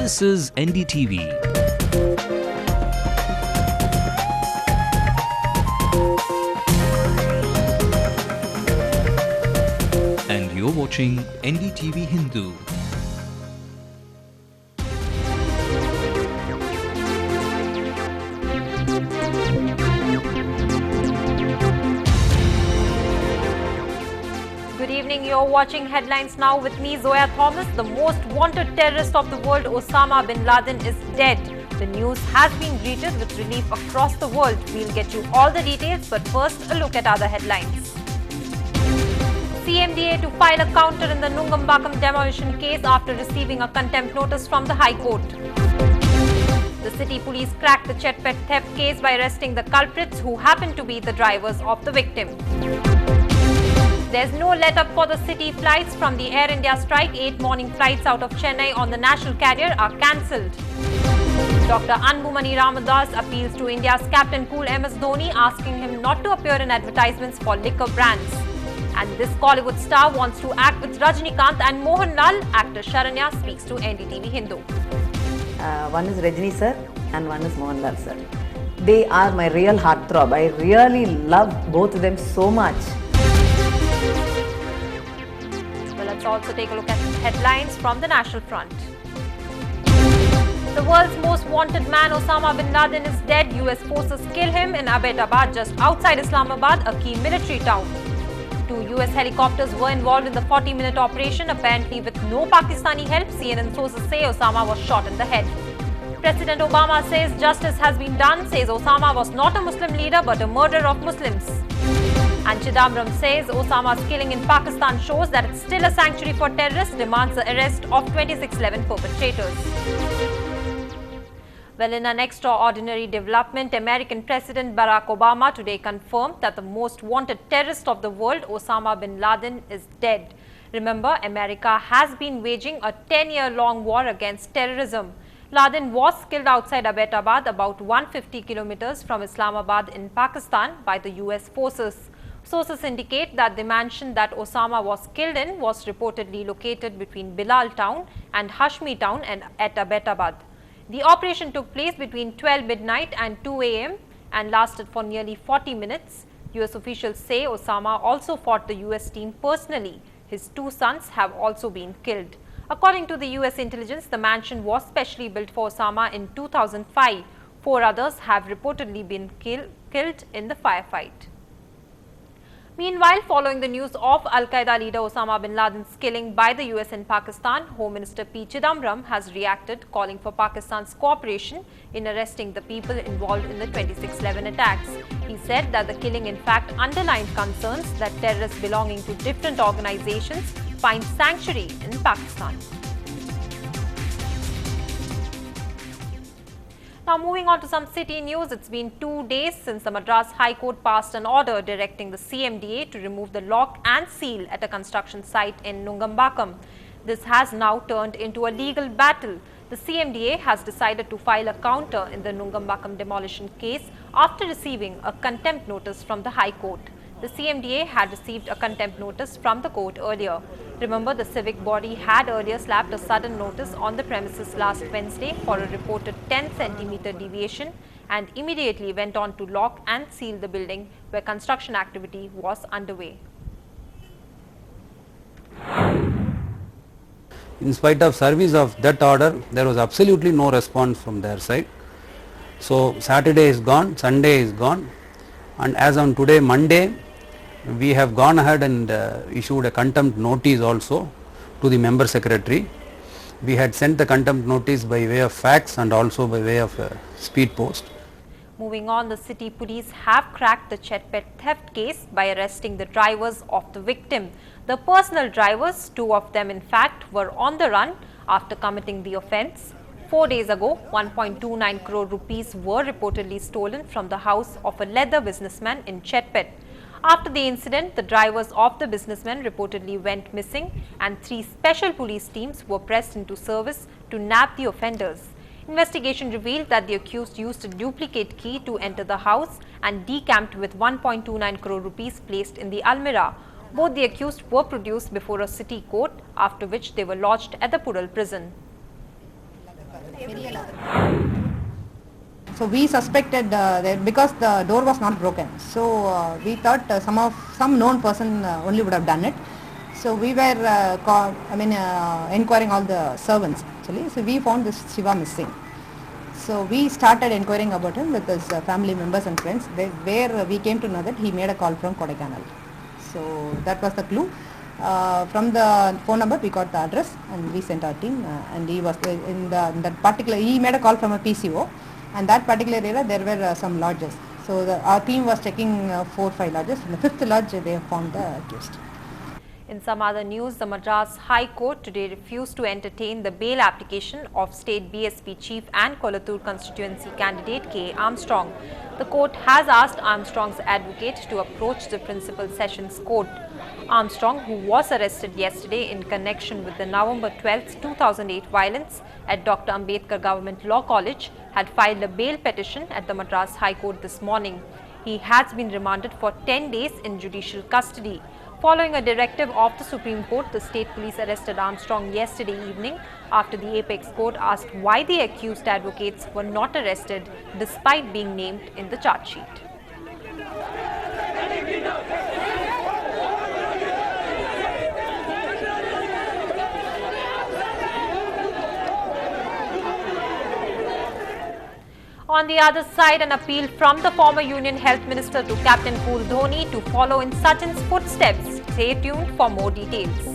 This is NDTV. And you're watching Ndtv-Hindu. Good evening, you're watching Headlines Now with me, Zoya Thomas. The most wanted terrorist of the world, Osama bin Laden, is dead. The news has been greeted with relief across the world. We'll get you all the details, but first a look at other headlines. CMDA to file a counter in the Nungambakam demolition case after receiving a contempt notice from the High Court. The city police cracked the Chetpet theft case by arresting the culprits who happen to be the drivers of the victim. There's no let-up for the city flights from the Air India strike. 8 morning flights out of Chennai on the national carrier are cancelled. Dr. Anbumani Ramadas appeals to India's captain Cool MS Dhoni, asking him not to appear in advertisements for liquor brands. And this Bollywood star wants to act with Rajinikanth and Mohanlal. Actor Sharanya speaks to NDTV-Hindu. One is Rajini sir and one is Mohanlal sir. They are my real heartthrob. I really love both of them so much. Well, let's also take a look at headlines from the national front. The world's most wanted man, Osama bin Laden, is dead. US forces kill him in Abbottabad, just outside Islamabad, a key military town. 2 US helicopters were involved in the 40-minute operation, apparently with no Pakistani help. CNN sources say Osama was shot in the head. President Obama says justice has been done, says Osama was not a Muslim leader but a murderer of Muslims. And Chidambaram says Osama's killing in Pakistan shows that it's still a sanctuary for terrorists, demands the arrest of 2611 perpetrators. Well, in an extraordinary development, American President Barack Obama today confirmed that the most wanted terrorist of the world, Osama bin Laden, is dead. Remember, America has been waging a 10-year-long war against terrorism. Laden was killed outside Abbottabad, about 150 kilometers from Islamabad in Pakistan, by the US forces. Sources indicate that the mansion that Osama was killed in was reportedly located between Bilal town and Hashmi town and at Abbottabad. The operation took place between 12 midnight and 2 a.m. and lasted for nearly 40 minutes. US officials say Osama also fought the US team personally. His 2 sons have also been killed. According to the US intelligence, the mansion was specially built for Osama in 2005. 4 others have reportedly been killed in the firefight. Meanwhile, following the news of Al-Qaeda leader Osama bin Laden's killing by the US in Pakistan, Home Minister P. Chidambaram has reacted, calling for Pakistan's cooperation in arresting the people involved in the 2611 attacks. He said that the killing in fact underlined concerns that terrorists belonging to different organizations find sanctuary in Pakistan. Now moving on to some city news, it's been 2 days since the Madras High Court passed an order directing the CMDA to remove the lock and seal at a construction site in Nungambakam. This has now turned into a legal battle. The CMDA has decided to file a counter in the Nungambakam demolition case after receiving a contempt notice from the High Court. The CMDA had received a contempt notice from the court earlier. Remember, the civic body had earlier slapped a sudden notice on the premises last Wednesday for a reported 10-centimeter deviation and immediately went on to lock and seal the building where construction activity was underway. In spite of service of that order, there was absolutely no response from their side. So Saturday is gone, Sunday is gone, and as on today, Monday, we have gone ahead and issued a contempt notice also to the member secretary. We had sent the contempt notice by way of fax and also by way of speed post. Moving on, the city police have cracked the Chetpet theft case by arresting the drivers of the victim. The personal drivers, 2 of them in fact, were on the run after committing the offence. 4 days ago, 1.29 crore rupees were reportedly stolen from the house of a leather businessman in Chetpet. After the incident, the drivers of the businessman reportedly went missing and 3 special police teams were pressed into service to nab the offenders. Investigation revealed that the accused used a duplicate key to enter the house and decamped with 1.29 crore rupees placed in the almirah. Both the accused were produced before a city court, after which they were lodged at the Pural prison. So we suspected that because the door was not broken, so we thought some known person only would have done it. So we were inquiring all the servants actually. So we found this Shiva missing. So we started inquiring about him with his family members and friends. Where we came to know that he made a call from Kodaikanal. So that was the clue. From the phone number we got the address and we sent our team and he was in that particular, he made a call from a PCO, and that particular area there were some lodges. So our team was checking 4 or 5 lodges. In the 5th lodge they found the accused. In some other news, the Madras High Court today refused to entertain the bail application of State BSP Chief and Kolattur constituency candidate K. Armstrong. The court has asked Armstrong's advocate to approach the Principal Sessions Court. Armstrong, who was arrested yesterday in connection with the November 12, 2008 violence at Dr. Ambedkar Government Law College, had filed a bail petition at the Madras High Court this morning. He has been remanded for 10 days in judicial custody. Following a directive of the Supreme Court, the state police arrested Armstrong yesterday evening after the apex court asked why the accused advocates were not arrested despite being named in the charge sheet. On the other side, an appeal from the former Union Health Minister to Captain Cool Dhoni to follow in Sachin's footsteps. Stay tuned for more details.